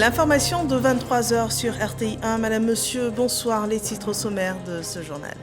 L'information de 23 heures sur RTI 1. Madame, Monsieur, bonsoir. Les titres au sommaire de ce journal.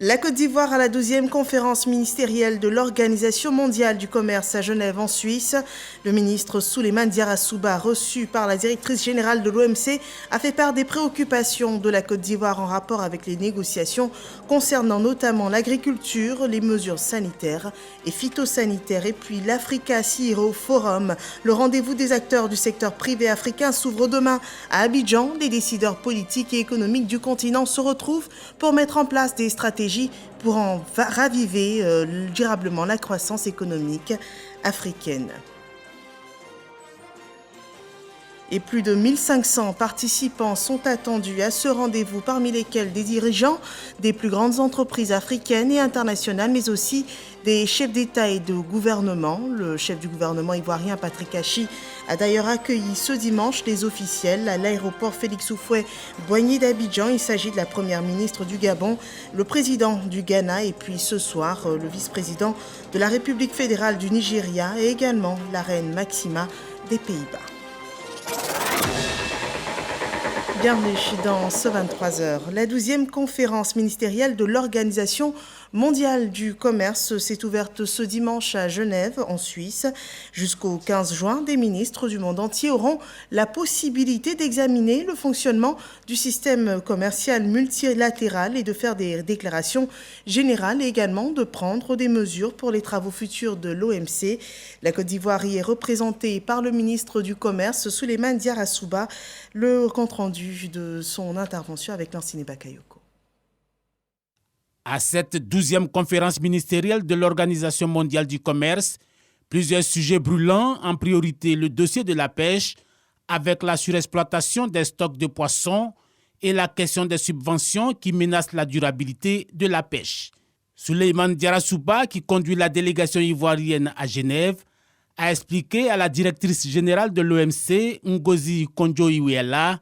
La Côte d'Ivoire à la 12e conférence ministérielle de l'Organisation mondiale du commerce à Genève en Suisse. Le ministre Souleymane Diarra Souba, reçu par la directrice générale de l'OMC, a fait part des préoccupations de la Côte d'Ivoire en rapport avec les négociations concernant notamment l'agriculture, les mesures sanitaires et phytosanitaires. Et puis l'Africa CEO Forum, le rendez-vous des acteurs du secteur privé africain s'ouvre demain à Abidjan. Les décideurs politiques et économiques du continent se retrouvent pour mettre en place des stratégies pour en raviver durablement la croissance économique africaine. Et plus de 1500 participants sont attendus à ce rendez-vous, parmi lesquels des dirigeants des plus grandes entreprises africaines et internationales, mais aussi des chefs d'État et de gouvernement. Le chef du gouvernement ivoirien, Patrick Hachi, a d'ailleurs accueilli ce dimanche les officiels à l'aéroport Félix Houphouët-Boigny d'Abidjan. Il s'agit de la première ministre du Gabon, le président du Ghana et puis ce soir, le vice-président de la République fédérale du Nigeria et également la reine Maxima des Pays-Bas. Bienvenue dans ce 23 heures. La 12e conférence ministérielle de l'Organisation mondiale du commerce s'est ouverte ce dimanche à Genève, en Suisse. Jusqu'au 15 juin, des ministres du monde entier auront la possibilité d'examiner le fonctionnement du système commercial multilatéral et de faire des déclarations générales et également de prendre des mesures pour les travaux futurs de l'OMC. La Côte d'Ivoire y est représentée par le ministre du Commerce, Souleymane Diarra Souba. Le compte-rendu de son intervention avec Lansine Bakayoko. À cette 12e conférence ministérielle de l'Organisation mondiale du commerce, plusieurs sujets brûlants, en priorité le dossier de la pêche, avec la surexploitation des stocks de poissons et la question des subventions qui menacent la durabilité de la pêche. Souleymane Diarra Souba, qui conduit la délégation ivoirienne à Genève, a expliqué à la directrice générale de l'OMC, Ngozi Konjo-Iweala,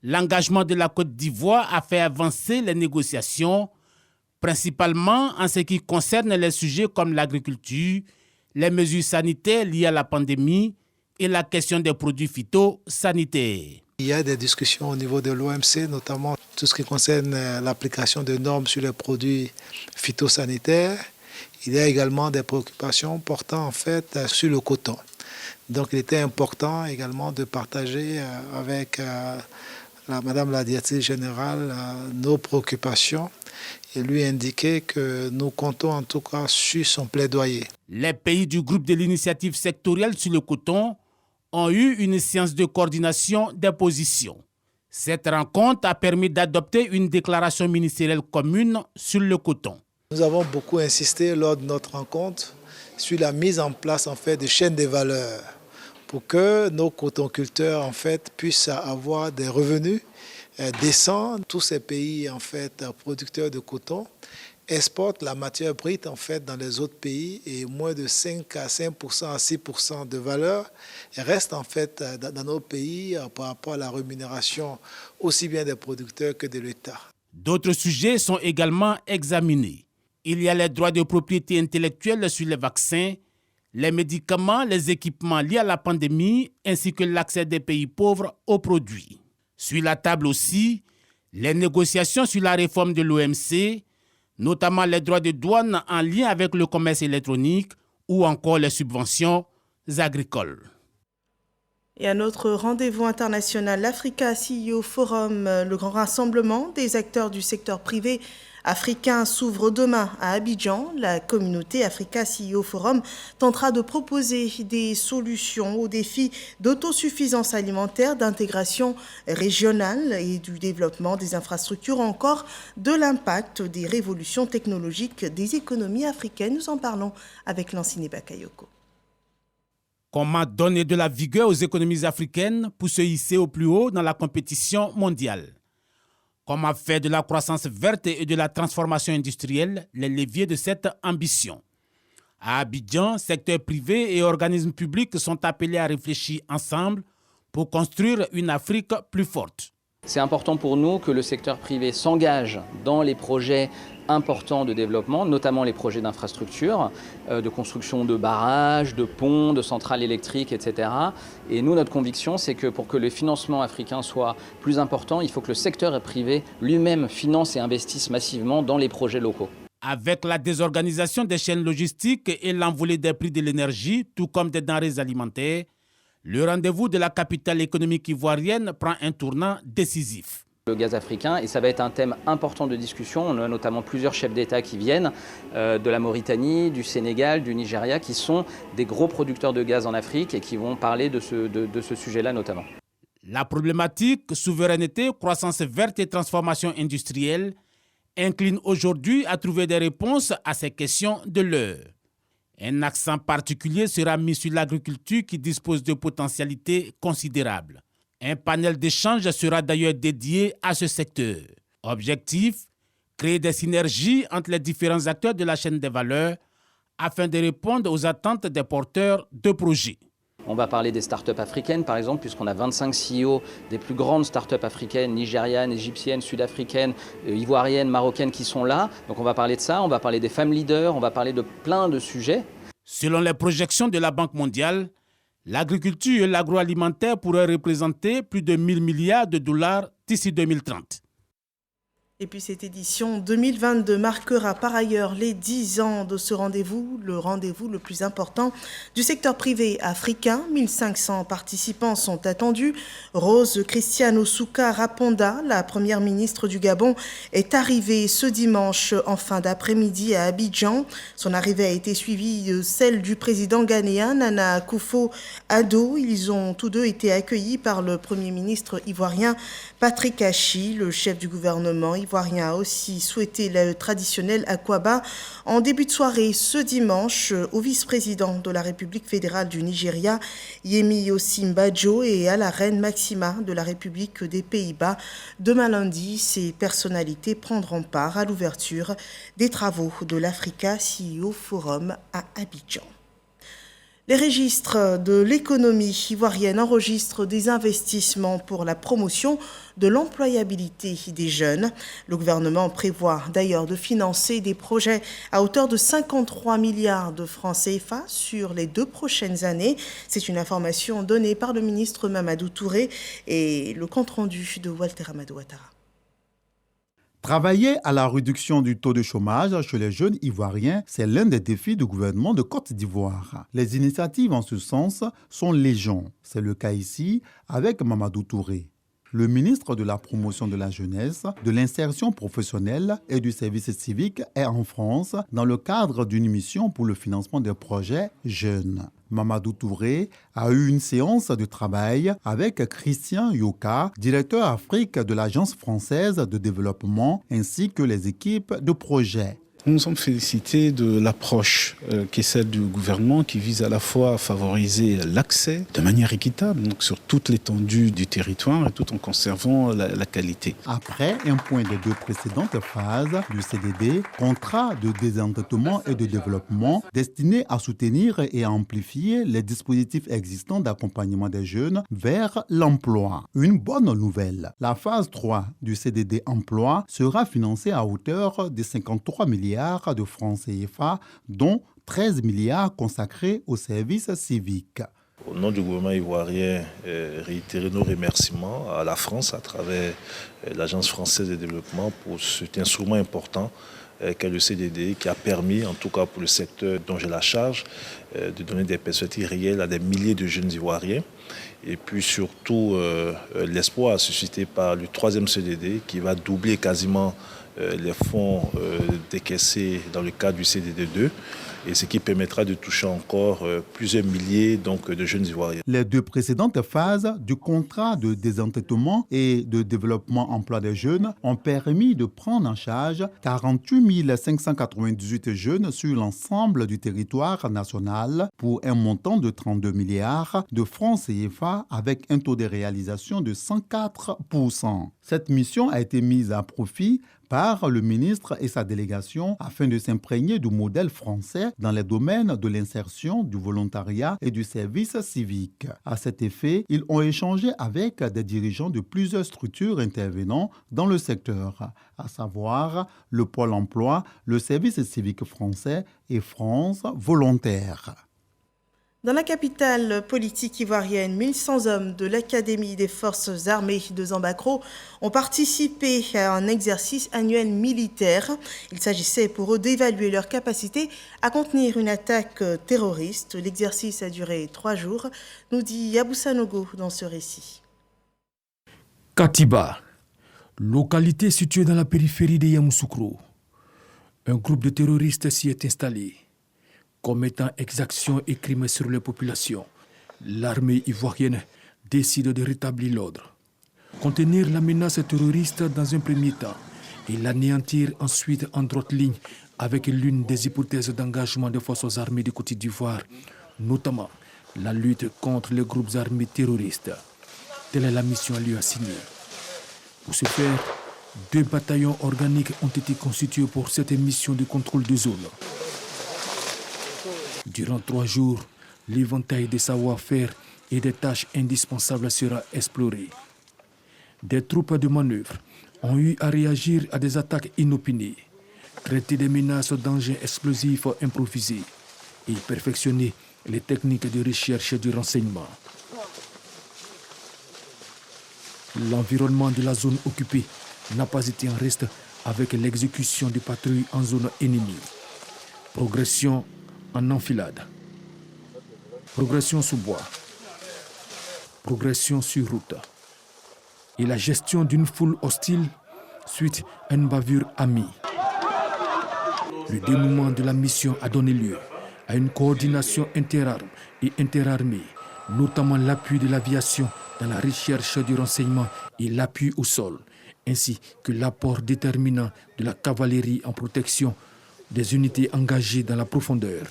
l'engagement de la Côte d'Ivoire a fait avancer les négociations, principalement en ce qui concerne les sujets comme l'agriculture, les mesures sanitaires liées à la pandémie et la question des produits phytosanitaires. Il y a des discussions au niveau de l'OMC, notamment tout ce qui concerne l'application de normes sur les produits phytosanitaires. Il y a également des préoccupations portant en fait sur le coton. Donc il était important également de partager avec Madame la directrice générale nos préoccupations et lui indiquer que nous comptons en tout cas sur son plaidoyer. Les pays du groupe de l'initiative sectorielle sur le coton ont eu une séance de coordination des positions. Cette rencontre a permis d'adopter une déclaration ministérielle commune sur le coton. Nous avons beaucoup insisté lors de notre rencontre sur la mise en place en fait de chaînes de valeur pour que nos cotonculteurs en fait puissent avoir des revenus décents. Tous ces pays en fait producteurs de coton exportent la matière brute en fait dans les autres pays et moins de 5 à 5% à 6% de valeur reste en fait dans nos pays par rapport à la rémunération aussi bien des producteurs que de l'État. D'autres sujets sont également examinés. Il y a les droits de propriété intellectuelle sur les vaccins, les médicaments, les équipements liés à la pandémie, ainsi que l'accès des pays pauvres aux produits. Sur la table aussi, les négociations sur la réforme de l'OMC, notamment les droits de douane en lien avec le commerce électronique ou encore les subventions agricoles. Et à notre rendez-vous international, l'Africa CEO Forum, le grand rassemblement des acteurs du secteur privé africain s'ouvre demain à Abidjan. La communauté Africa CEO Forum tentera de proposer des solutions aux défis d'autosuffisance alimentaire, d'intégration régionale et du développement des infrastructures, encore de l'impact des révolutions technologiques des économies africaines. Nous en parlons avec Lansine Bakayoko. Comment donner de la vigueur aux économies africaines pour se hisser au plus haut dans la compétition mondiale? Comment faire de la croissance verte et de la transformation industrielle les leviers de cette ambition? À Abidjan, secteur privé et organismes publics sont appelés à réfléchir ensemble pour construire une Afrique plus forte. C'est important pour nous que le secteur privé s'engage dans les projets importants de développement, notamment les projets d'infrastructure, de construction de barrages, de ponts, de centrales électriques, etc. Et nous, notre conviction, c'est que pour que le financement africain soit plus important, il faut que le secteur privé lui-même finance et investisse massivement dans les projets locaux. Avec la désorganisation des chaînes logistiques et l'envolée des prix de l'énergie, tout comme des denrées alimentaires, le rendez-vous de la capitale économique ivoirienne prend un tournant décisif. Le gaz africain, et ça va être un thème important de discussion. On a notamment plusieurs chefs d'État qui viennent de la Mauritanie, du Sénégal, du Nigeria, qui sont des gros producteurs de gaz en Afrique et qui vont parler de ce sujet-là notamment. La problématique souveraineté, croissance verte et transformation industrielle incline aujourd'hui à trouver des réponses à ces questions de l'heure. Un accent particulier sera mis sur l'agriculture qui dispose de potentialités considérables. Un panel d'échange sera d'ailleurs dédié à ce secteur. Objectif, créer des synergies entre les différents acteurs de la chaîne des valeurs afin de répondre aux attentes des porteurs de projets. On va parler des startups africaines, par exemple, puisqu'on a 25 CEO des plus grandes startups africaines, nigérianes, égyptiennes, sud-africaines, ivoiriennes, marocaines qui sont là. Donc on va parler de ça, on va parler des femmes leaders, on va parler de plein de sujets. Selon les projections de la Banque mondiale, l'agriculture et l'agroalimentaire pourraient représenter plus de 1 000 milliards de dollars d'ici 2030. Et puis cette édition 2022 marquera par ailleurs les 10 ans de ce rendez-vous, le rendez-vous le plus important du secteur privé africain. 1500 participants sont attendus. Rose Christiane Osuka Raponda, la première ministre du Gabon, est arrivée ce dimanche en fin d'après-midi à Abidjan. Son arrivée a été suivie de celle du président ghanéen Nana Akufo-Addo. Ils ont tous deux été accueillis par le premier ministre ivoirien Patrick Hachi, le chef du gouvernement ivoirien a aussi souhaité le traditionnel Akwaba en début de soirée ce dimanche au vice-président de la République fédérale du Nigeria, Yemi Osinbajo, et à la reine Maxima de la République des Pays-Bas. Demain lundi, ces personnalités prendront part à l'ouverture des travaux de l'Africa CEO Forum à Abidjan. Les registres de l'économie ivoirienne enregistrent des investissements pour la promotion de l'employabilité des jeunes. Le gouvernement prévoit d'ailleurs de financer des projets à hauteur de 53 milliards de francs CFA sur les 2 prochaines années. C'est une information donnée par le ministre Mamadou Touré et le compte-rendu de Walter Amadou Ouattara. Travailler à la réduction du taux de chômage chez les jeunes ivoiriens, c'est l'un des défis du gouvernement de Côte d'Ivoire. Les initiatives en ce sens sont légion. C'est le cas ici avec Mamadou Touré. Le ministre de la Promotion de la Jeunesse, de l'Insertion professionnelle et du Service civique est en France dans le cadre d'une mission pour le financement des projets jeunes. Mamadou Touré a eu une séance de travail avec Christian Yoka, directeur Afrique de l'Agence française de développement, ainsi que les équipes de projet. Nous nous sommes félicités de l'approche qui est celle du gouvernement qui vise à la fois à favoriser l'accès de manière équitable donc sur toute l'étendue du territoire et tout en conservant la qualité. Après un point des 2 précédentes phases du CDD, contrat de désendettement et de développement destiné à soutenir et à amplifier les dispositifs existants d'accompagnement des jeunes vers l'emploi. Une bonne nouvelle, la phase 3 du CDD emploi sera financée à hauteur de 53 milliards de francs CFA, dont 13 milliards consacrés au service civique. Au nom du gouvernement ivoirien, réitérer nos remerciements à la France à travers l'Agence française de développement pour cet instrument important qu'est le CDD, qui a permis, en tout cas pour le secteur dont j'ai la charge, de donner des perspectives réelles à des milliers de jeunes Ivoiriens. Et puis surtout l'espoir suscité par le 3e CDD qui va doubler quasiment les fonds décaissés dans le cadre du CDD2, et ce qui permettra de toucher encore plusieurs milliers de jeunes Ivoiriens. Les 2 précédentes phases du contrat de désendettement et de développement emploi des jeunes ont permis de prendre en charge 48 598 jeunes sur l'ensemble du territoire national pour un montant de 32 milliards de francs CFA pas avec un taux de réalisation de 104%. Cette mission a été mise à profit par le ministre et sa délégation afin de s'imprégner du modèle français dans les domaines de l'insertion, du volontariat et du service civique. À cet effet, ils ont échangé avec des dirigeants de plusieurs structures intervenant dans le secteur, à savoir le Pôle emploi, le service civique français et France Volontaire. Dans la capitale politique ivoirienne, 1100 hommes de l'Académie des forces armées de Zambakro ont participé à un exercice annuel militaire. Il s'agissait pour eux d'évaluer leur capacité à contenir une attaque terroriste. L'exercice a duré 3 jours, nous dit Yaboussa Nogo dans ce récit. Katiba, localité située dans la périphérie de Yamoussoukro. Un groupe de terroristes s'y est installé. Commettant exactions et crimes sur les populations, l'armée ivoirienne décide de rétablir l'ordre. Contenir la menace terroriste dans un premier temps et l'anéantir ensuite en droite ligne avec l'une des hypothèses d'engagement des forces armées de Côte d'Ivoire, notamment la lutte contre les groupes armés terroristes. Telle est la mission à lui assignée. Pour ce faire, 2 bataillons organiques ont été constitués pour cette mission de contrôle de zone. Durant 3 jours, l'éventail des savoir-faire et des tâches indispensables sera exploré. Des troupes de manœuvre ont eu à réagir à des attaques inopinées, traiter des menaces d'engins explosifs improvisés et perfectionner les techniques de recherche et de renseignement. L'environnement de la zone occupée n'a pas été en reste avec l'exécution de patrouilles en zone ennemie. Progression en enfilade, progression sous bois, progression sur route et la gestion d'une foule hostile suite à une bavure amie. Le dénouement de la mission a donné lieu à une coordination interarmes et interarmée, notamment l'appui de l'aviation dans la recherche du renseignement et l'appui au sol, ainsi que l'apport déterminant de la cavalerie en protection des unités engagées dans la profondeur.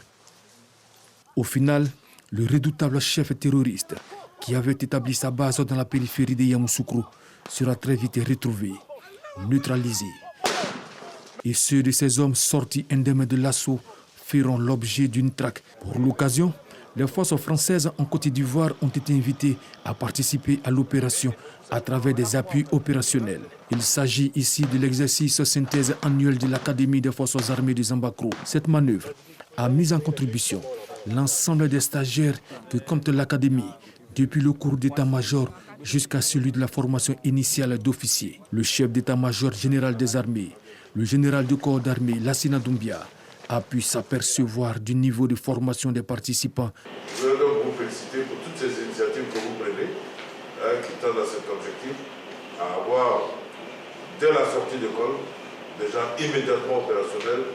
Au final, le redoutable chef terroriste qui avait établi sa base dans la périphérie de Yamoussoukro sera très vite retrouvé, neutralisé. Et ceux de ces hommes sortis indemnes de l'assaut feront l'objet d'une traque. Pour l'occasion, les forces françaises en Côte d'Ivoire ont été invitées à participer à l'opération à travers des appuis opérationnels. Il s'agit ici de l'exercice synthèse annuel de l'Académie des forces armées de Zambakro. Cette manœuvre a mis en contribution l'ensemble des stagiaires que compte l'Académie, depuis le cours d'état-major jusqu'à celui de la formation initiale d'officiers. Le chef d'état-major général des armées, le général de corps d'armée, Lassina Doumbia, a pu s'apercevoir du niveau de formation des participants. Je veux donc vous féliciter pour toutes ces initiatives que vous prenez, qui tendent à cet objectif, à avoir, dès la sortie d'école, des gens immédiatement opérationnels,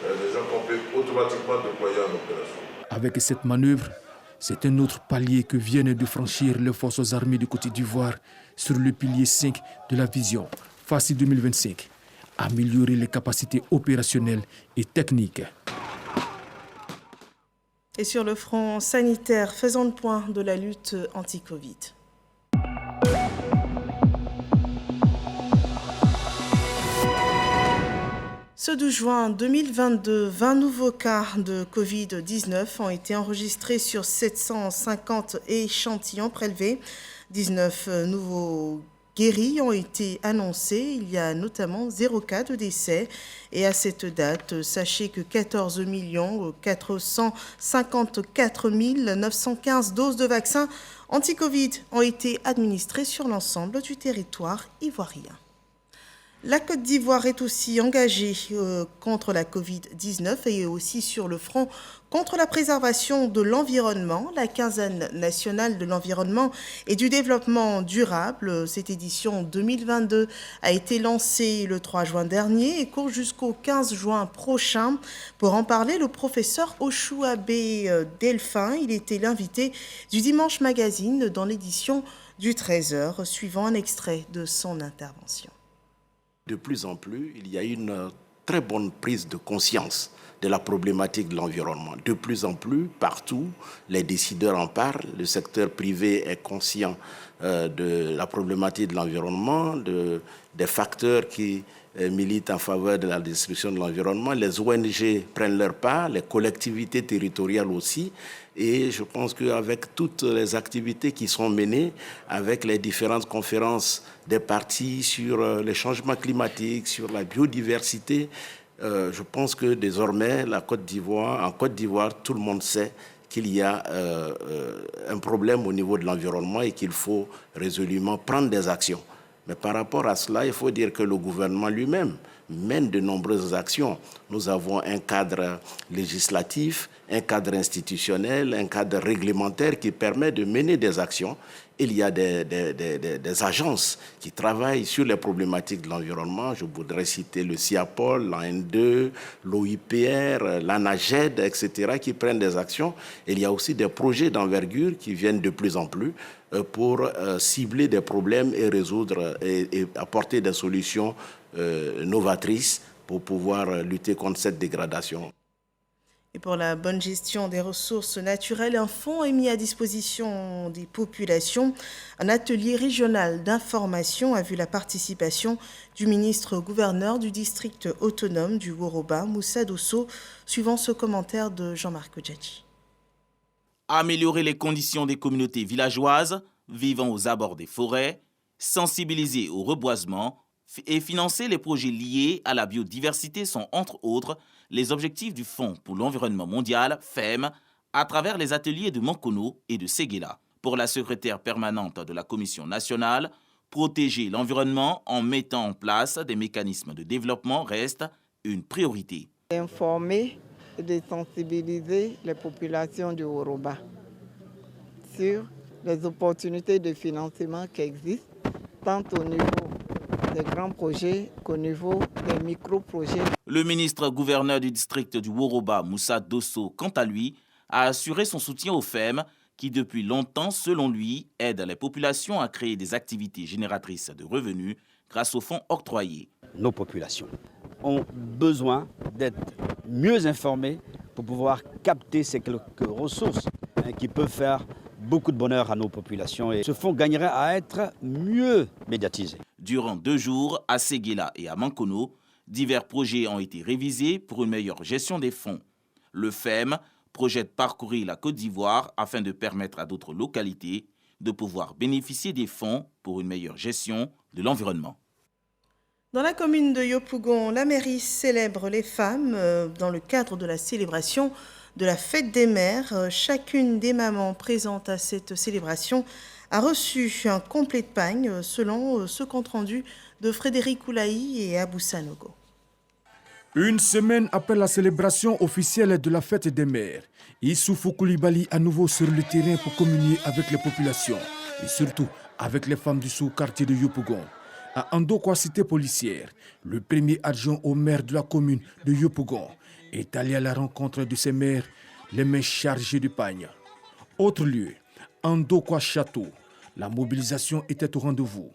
des gens qu'on peut automatiquement déployer en opération. Avec cette manœuvre, c'est un autre palier que viennent de franchir les forces armées de Côte d'Ivoire sur le pilier 5 de la vision FACI 2025. Améliorer les capacités opérationnelles et techniques. Et sur le front sanitaire, faisons le point de la lutte anti-Covid. Ce 12 juin 2022, 20 nouveaux cas de Covid-19 ont été enregistrés sur 750 échantillons prélevés. 19 nouveaux guéris ont été annoncés. Il y a notamment 0 cas de décès. Et à cette date, sachez que 14 454 915 doses de vaccins anti-Covid ont été administrées sur l'ensemble du territoire ivoirien. La Côte d'Ivoire est aussi engagée contre la Covid-19 et aussi sur le front contre la préservation de l'environnement. La quinzaine nationale de l'environnement et du développement durable, cette édition 2022, a été lancée le 3 juin dernier et court jusqu'au 15 juin prochain. Pour en parler, le professeur Oshouabé Delphin, il était l'invité du Dimanche Magazine dans l'édition du 13h, suivant un extrait de son intervention. De plus en plus, il y a une très bonne prise de conscience de la problématique de l'environnement. De plus en plus, partout, les décideurs en parlent, le secteur privé est conscient de la problématique de l'environnement, des facteurs qui militent en faveur de la destruction de l'environnement. Les ONG prennent leur part, les collectivités territoriales aussi. Et je pense qu'avec toutes les activités qui sont menées, avec les différentes conférences des parties sur les changements climatiques, sur la biodiversité, je pense que désormais, en Côte d'Ivoire, tout le monde sait qu'il y a un problème au niveau de l'environnement et qu'il faut résolument prendre des actions. Mais par rapport à cela, il faut dire que le gouvernement lui-même mène de nombreuses actions. Nous avons un cadre législatif, un cadre institutionnel, un cadre réglementaire qui permet de mener des actions. Il y a des agences qui travaillent sur les problématiques de l'environnement. Je voudrais citer le CIAPOL, l'AN2, l'OIPR, l'ANAGED, etc., qui prennent des actions. Il y a aussi des projets d'envergure qui viennent de plus en plus pour cibler des problèmes et résoudre et apporter des solutions novatrices pour pouvoir lutter contre cette dégradation. Et pour la bonne gestion des ressources naturelles, un fonds est mis à disposition des populations. Un atelier régional d'information a vu la participation du ministre-gouverneur du district autonome du Woroba, Moussa Dosso, suivant ce commentaire de Jean-Marc Djadji. Améliorer les conditions des communautés villageoises vivant aux abords des forêts, sensibiliser au reboisement et financer les projets liés à la biodiversité sont entre autres les objectifs du Fonds pour l'environnement mondial, FEM, à travers les ateliers de Mankono et de Séguéla. Pour la secrétaire permanente de la Commission nationale, protéger l'environnement en mettant en place des mécanismes de développement reste une priorité. Informer et de sensibiliser les populations du Woroba sur les opportunités de financement qui existent, tant au niveau des grands projets qu'au niveau des micro-projets. Le ministre-gouverneur du district du Woroba, Moussa Dosso, quant à lui, a assuré son soutien au FEM qui, depuis longtemps, selon lui, aide les populations à créer des activités génératrices de revenus grâce aux fonds octroyés. Nos populations ont besoin d'être mieux informées pour pouvoir capter ces quelques ressources qui peuvent faire beaucoup de bonheur à nos populations. Et ce fonds gagnerait à être mieux médiatisé. Durant 2 jours, à Séguéla et à Mankono, divers projets ont été révisés pour une meilleure gestion des fonds. Le FEM projette parcourir la Côte d'Ivoire afin de permettre à d'autres localités de pouvoir bénéficier des fonds pour une meilleure gestion de l'environnement. Dans la commune de Yopougon, la mairie célèbre les femmes dans le cadre de la célébration de la fête des mères. Chacune des mamans présentes à cette célébration a reçu un complet de pagne selon ce compte-rendu de Frédéric Oulaï et Abou Sanogo. Une semaine après la célébration officielle de la fête des mères, Issoufou Koulibaly à nouveau sur le terrain pour communier avec les populations et surtout avec les femmes du sous-quartier de Yopougon. À Andokwa, cité policière, le premier adjoint au maire de la commune de Yopougon est allé à la rencontre de ses mères, les mains chargées de pagne. Autre lieu, Andokwa Château, la mobilisation était au rendez-vous.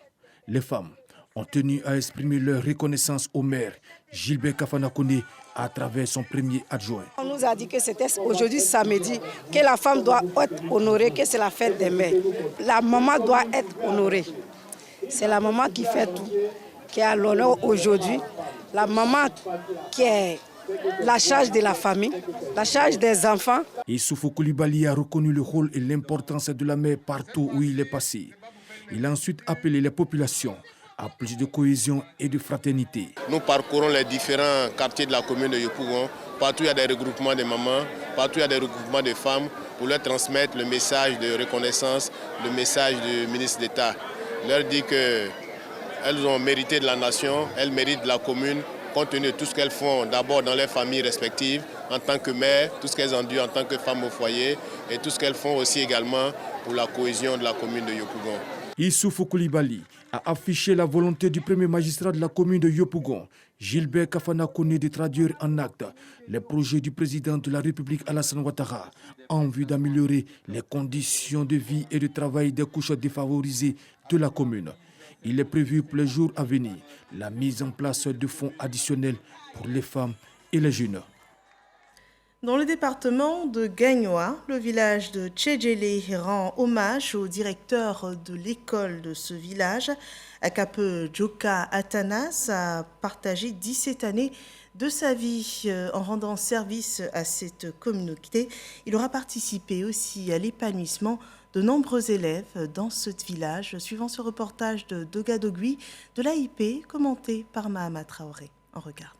Les femmes ont tenu à exprimer leur reconnaissance au maire Gilbert Kafana Koné à travers son premier adjoint. On nous a dit que c'était aujourd'hui samedi, que la femme doit être honorée, que c'est la fête des mères. La maman doit être honorée. C'est la maman qui fait tout, qui a l'honneur aujourd'hui. La maman qui est la charge de la famille, la charge des enfants. Issoufou Koulibaly a reconnu le rôle et l'importance de la mère partout où il est passé. Il a ensuite appelé les populations à plus de cohésion et de fraternité. Nous parcourons les différents quartiers de la commune de Yopougon. Partout il y a des regroupements de mamans, partout il y a des regroupements de femmes pour leur transmettre le message de reconnaissance, le message du ministre d'État. Leur dit qu'elles ont mérité de la nation, elles méritent de la commune, compte tenu de tout ce qu'elles font d'abord dans leurs familles respectives, en tant que mères, tout ce qu'elles ont dû en tant que femmes au foyer, et tout ce qu'elles font aussi également pour la cohésion de la commune de Yopougon. Issoufou Koulibaly a affiché la volonté du premier magistrat de la commune de Yopougon, Gilbert Kafana Koné, de traduire en acte les projets du président de la République Alassane Ouattara en vue d'améliorer les conditions de vie et de travail des couches défavorisées de la commune. il est prévu pour les jours à venir la mise en place de fonds additionnels pour les femmes et les jeunes. Dans le département de Gagnoa, le village de Tchedjele rend hommage au directeur de l'école de ce village. Akape Djoka Atanas a partagé 17 années de sa vie en rendant service à cette communauté. Il aura participé aussi à l'épanouissement de nombreux élèves dans ce village, suivant ce reportage de Dogadogui de l'AIP, commenté par Mahama Traoré. On regarde.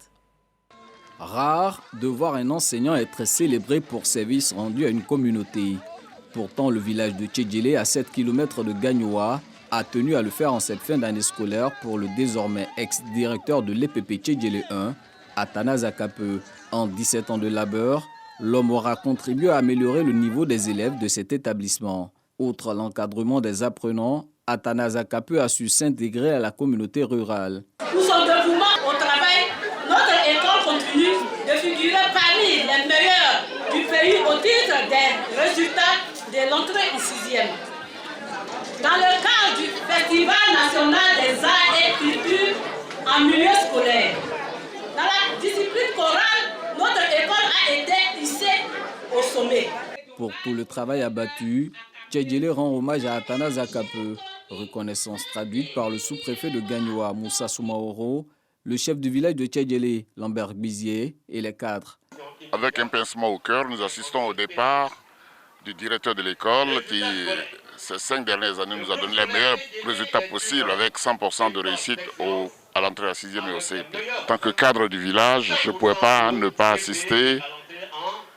Rare de voir un enseignant être célébré pour service rendu à une communauté. Pourtant, le village de Tchedjele, à 7 km de Gagnoa, a tenu à le faire en cette fin d'année scolaire pour le désormais ex-directeur de l'EPP Tchedjele 1, Atanas Akape. En 17 ans de labeur, l'homme aura contribué à améliorer le niveau des élèves de cet établissement. Outre l'encadrement des apprenants, Atanas Akape a su s'intégrer à la communauté rurale. Nous sommes dévoués au travail. Notre école continue de figurer parmi les meilleurs du pays au titre des résultats de l'entrée en 6e. Dans le cadre du Festival national des arts et culture en milieu scolaire, dans la discipline chorale, notre école a été hissée au sommet. Pour tout le travail abattu, Tchedjele rend hommage à Atanas Akape. Reconnaissance traduite par le sous-préfet de Gagnoa, Moussa Soumaoro, le chef du village de Tchedjele, Lambert Bizier, et les cadres. Avec un pincement au cœur, nous assistons au départ du directeur de l'école qui, ces 5 dernières années, nous a donné les meilleurs résultats possibles avec 100% de réussite à l'entrée à la 6e et au CEP. En tant que cadre du village, je ne pouvais pas ne pas assister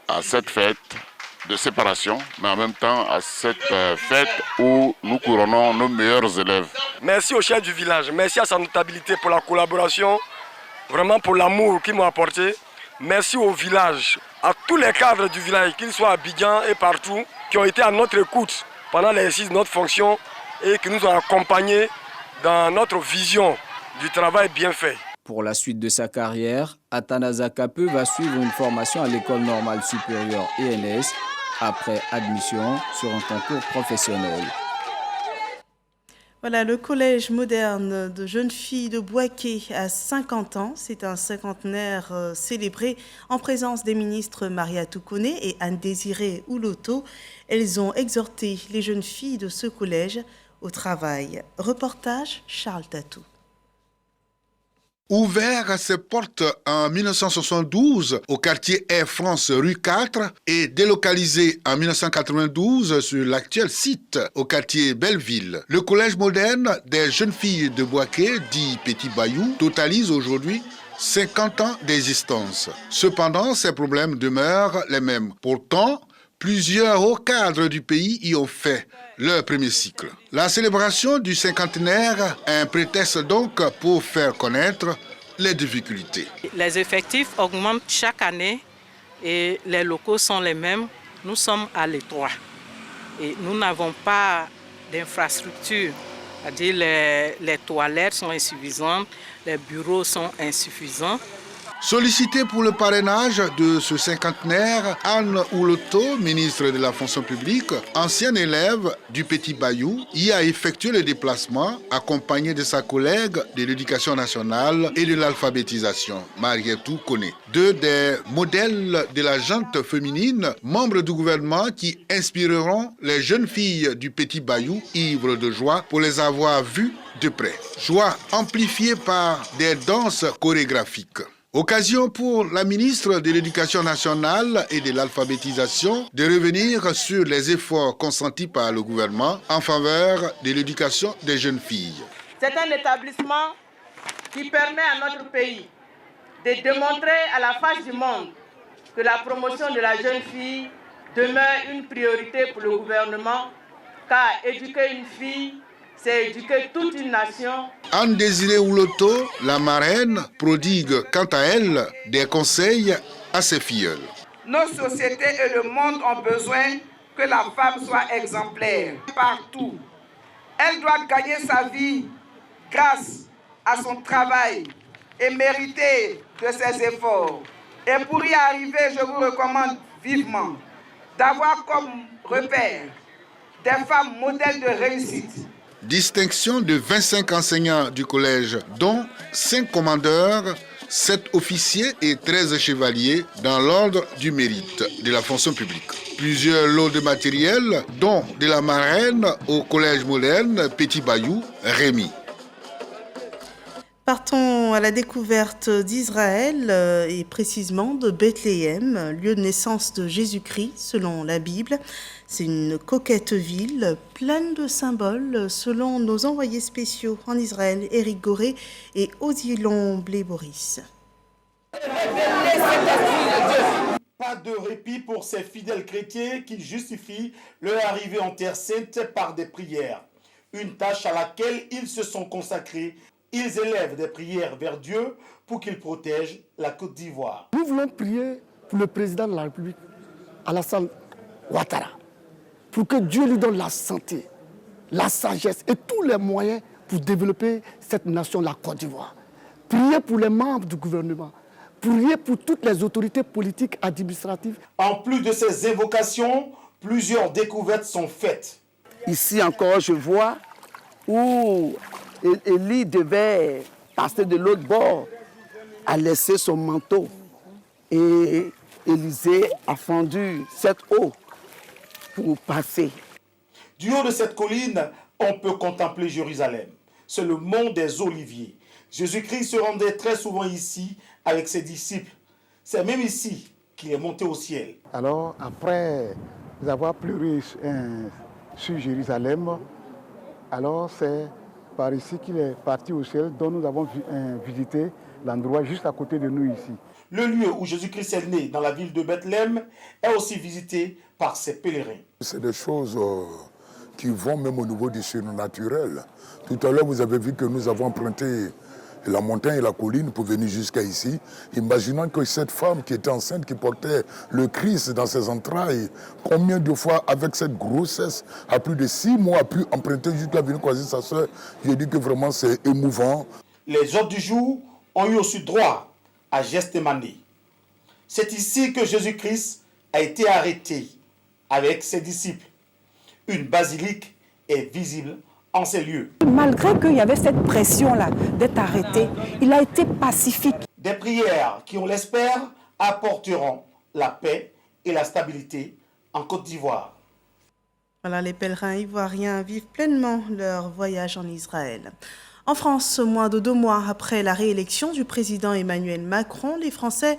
à cette fête de séparation, mais en même temps à cette fête où nous couronnons nos meilleurs élèves. Merci au chef du village, merci à sa notabilité pour la collaboration, vraiment pour l'amour qu'il m'a apporté. Merci au village, à tous les cadres du village, qu'ils soient à Abidjan et partout, qui ont été à notre écoute pendant l'exercice de notre fonction et qui nous ont accompagnés dans notre vision du travail bien fait. Pour la suite de sa carrière, Atanas Akape va suivre une formation à l'école normale supérieure ENS après admission sur un concours professionnel. Voilà, le collège moderne de jeunes filles de Bouaké à 50 ans. C'est un cinquantenaire célébré en présence des ministres Maria Toukone et Anne-Désirée Ouloto. Elles ont exhorté les jeunes filles de ce collège au travail. Reportage Charles Tatou. Ouvert ses portes en 1972 au quartier Air France rue 4 et délocalisé en 1992 sur l'actuel site au quartier Belleville, le collège moderne des jeunes filles de Bouaké, dit Petit Bayou, totalise aujourd'hui 50 ans d'existence. Cependant, ces problèmes demeurent les mêmes. Pourtant, plusieurs hauts cadres du pays y ont fait leur premier cycle. La célébration du cinquantenaire est un prétexte donc pour faire connaître les difficultés. Les effectifs augmentent chaque année et les locaux sont les mêmes. Nous sommes à l'étroit et nous n'avons pas d'infrastructure. C'est-à-dire les toilettes sont insuffisantes, les bureaux sont insuffisants. Sollicitée pour le parrainage de ce cinquantenaire, Anne Ouloto, ministre de la fonction publique, ancienne élève du Petit Bayou, y a effectué le déplacement accompagnée de sa collègue de l'éducation nationale et de l'alphabétisation, Marietou Koné. Deux des modèles de la gente féminine, membres du gouvernement qui inspireront les jeunes filles du Petit Bayou, ivres de joie pour les avoir vues de près. Joie amplifiée par des danses chorégraphiques. Occasion pour la ministre de l'Éducation nationale et de l'alphabétisation de revenir sur les efforts consentis par le gouvernement en faveur de l'éducation des jeunes filles. C'est un établissement qui permet à notre pays de démontrer à la face du monde que la promotion de la jeune fille demeure une priorité pour le gouvernement, car éduquer une fille, c'est éduquer toute une nation. Anne-Désirée Ouloto, la marraine, prodigue quant à elle des conseils à ses filleuls. Nos sociétés et le monde ont besoin que la femme soit exemplaire partout. Elle doit gagner sa vie grâce à son travail et mériter de ses efforts. Et pour y arriver, je vous recommande vivement d'avoir comme repère des femmes modèles de réussite Distinction de 25 enseignants du collège, dont 5 commandeurs, 7 officiers et 13 chevaliers dans l'ordre du mérite de la fonction publique. Plusieurs lots de matériel, dont de la marraine au collège moderne Petit Bayou, Rémi. Partons à la découverte d'Israël et précisément de Bethléem, lieu de naissance de Jésus-Christ selon la Bible. C'est une coquette ville pleine de symboles selon nos envoyés spéciaux en Israël, Éric Goré et Odilon Blé-Boris. Pas de répit pour ces fidèles chrétiens qui justifient leur arrivée en Terre Sainte par des prières. Une tâche à laquelle ils se sont consacrés. Ils élèvent des prières vers Dieu pour qu'il protège la Côte d'Ivoire. Nous voulons prier pour le président de la République, Alassane Ouattara, pour que Dieu lui donne la santé, la sagesse et tous les moyens pour développer cette nation, la Côte d'Ivoire. Prier pour les membres du gouvernement, prier pour toutes les autorités politiques, administratives. En plus de ces invocations, plusieurs découvertes sont faites. Ici encore, je vois où Élie devait passer de l'autre bord, a laissé son manteau. Et Élisée a fendu cette eau pour passer. Du haut de cette colline, on peut contempler Jérusalem. C'est le mont des Oliviers. Jésus-Christ se rendait très souvent ici avec ses disciples. C'est même ici qu'il est monté au ciel. Alors, après avoir pleuré sur Jérusalem, alors c'est par ici qu'il est parti au ciel, dont nous avons visité l'endroit juste à côté de nous ici. Le lieu où Jésus-Christ est né, dans la ville de Bethléem, est aussi visité par ses pèlerins. C'est des choses qui vont même au niveau du surnaturel. Tout à l'heure, vous avez vu que nous avons emprunté la montagne et la colline pour venir jusqu'à ici. Imaginons que cette femme qui était enceinte, qui portait le Christ dans ses entrailles, combien de fois avec cette grossesse, à plus de 6 mois, a pu emprunter jusqu'à venir croiser sa soeur. Je dis que vraiment c'est émouvant. Les hôtes du jour ont eu aussi droit à Gethsémane. C'est ici que Jésus-Christ a été arrêté avec ses disciples. Une basilique est visible en ces lieux. Malgré qu'il y avait cette pression-là d'être arrêté, il a été pacifique. Des prières qui, on l'espère, apporteront la paix et la stabilité en Côte d'Ivoire. Voilà, les pèlerins ivoiriens vivent pleinement leur voyage en Israël. En France, moins de 2 mois après la réélection du président Emmanuel Macron, les Français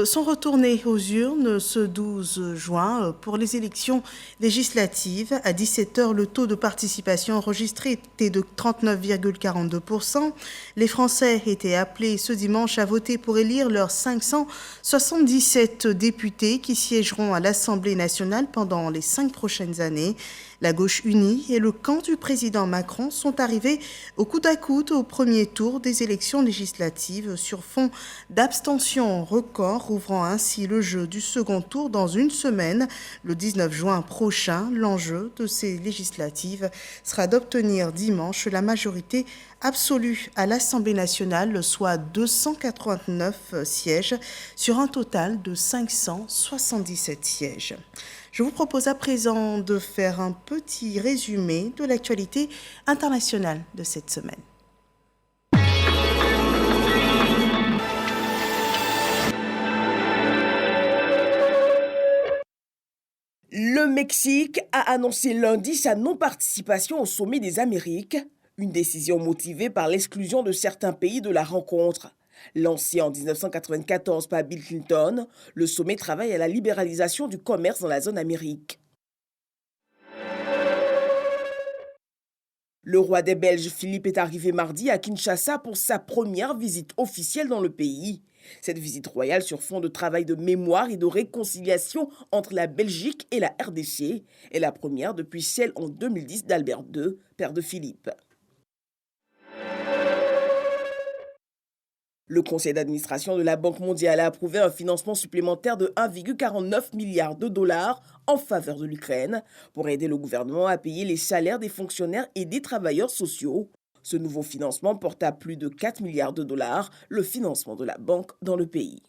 sont retournés aux urnes ce 12 juin pour les élections législatives. À 17h, le taux de participation enregistré était de 39,42%. Les Français étaient appelés ce dimanche à voter pour élire leurs 577 députés qui siégeront à l'Assemblée nationale pendant les 5 prochaines années. La gauche unie et le camp du président Macron sont arrivés au coude à coude au premier tour des élections législatives sur fond d'abstention record, ouvrant ainsi le jeu du second tour dans une semaine. Le 19 juin prochain, l'enjeu de ces législatives sera d'obtenir dimanche la majorité absolue à l'Assemblée nationale, soit 289 sièges sur un total de 577 sièges. Je vous propose à présent de faire un petit résumé de l'actualité internationale de cette semaine. Le Mexique a annoncé lundi sa non-participation au sommet des Amériques, une décision motivée par l'exclusion de certains pays de la rencontre. Lancé en 1994 par Bill Clinton, le sommet travaille à la libéralisation du commerce dans la zone Amérique. Le roi des Belges Philippe est arrivé mardi à Kinshasa pour sa première visite officielle dans le pays. Cette visite royale sur fond de travail de mémoire et de réconciliation entre la Belgique et la RDC est la première depuis celle en 2010 d'Albert II, père de Philippe. Le conseil d'administration de la Banque mondiale a approuvé un financement supplémentaire de 1,49 milliard de dollars en faveur de l'Ukraine pour aider le gouvernement à payer les salaires des fonctionnaires et des travailleurs sociaux. Ce nouveau financement porte à plus de 4 milliards de dollars le financement de la banque dans le pays.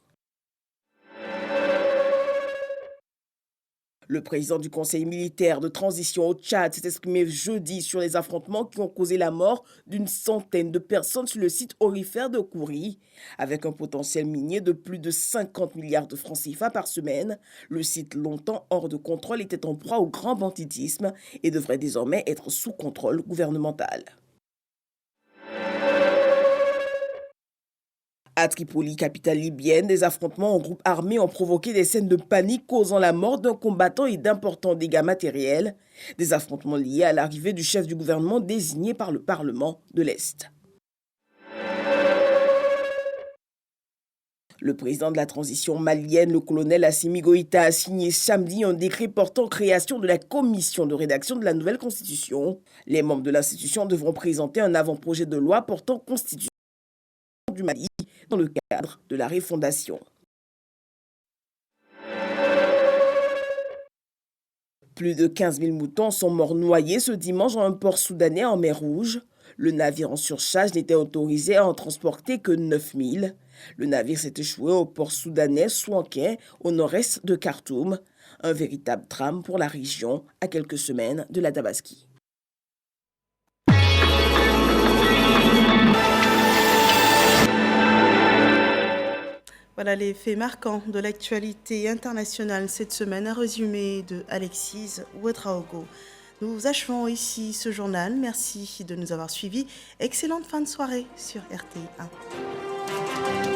Le président du Conseil militaire de transition au Tchad s'est exprimé jeudi sur les affrontements qui ont causé la mort d'une centaine de personnes sur le site aurifère de Kouri. Avec un potentiel minier de plus de 50 milliards de francs CFA par semaine, le site longtemps hors de contrôle était en proie au grand banditisme et devrait désormais être sous contrôle gouvernemental. À Tripoli, capitale libyenne, des affrontements en groupe armé ont provoqué des scènes de panique causant la mort d'un combattant et d'importants dégâts matériels. Des affrontements liés à l'arrivée du chef du gouvernement désigné par le Parlement de l'Est. Le président de la transition malienne, le colonel Assimi Goïta, a signé samedi un décret portant création de la commission de rédaction de la nouvelle constitution. Les membres de l'institution devront présenter un avant-projet de loi portant constitution du Mali dans le cadre de la refondation. Plus de 15 000 moutons sont morts noyés ce dimanche dans un port soudanais en mer Rouge. Le navire en surcharge n'était autorisé à en transporter que 9 000. Le navire s'est échoué au port soudanais Souanké, au nord-est de Khartoum. Un véritable drame pour la région, à quelques semaines de la Tabaski. Voilà les faits marquants de l'actualité internationale cette semaine, un résumé de Alexis Ouedraogo. Nous achevons ici ce journal. Merci de nous avoir suivis. Excellente fin de soirée sur RTI 1.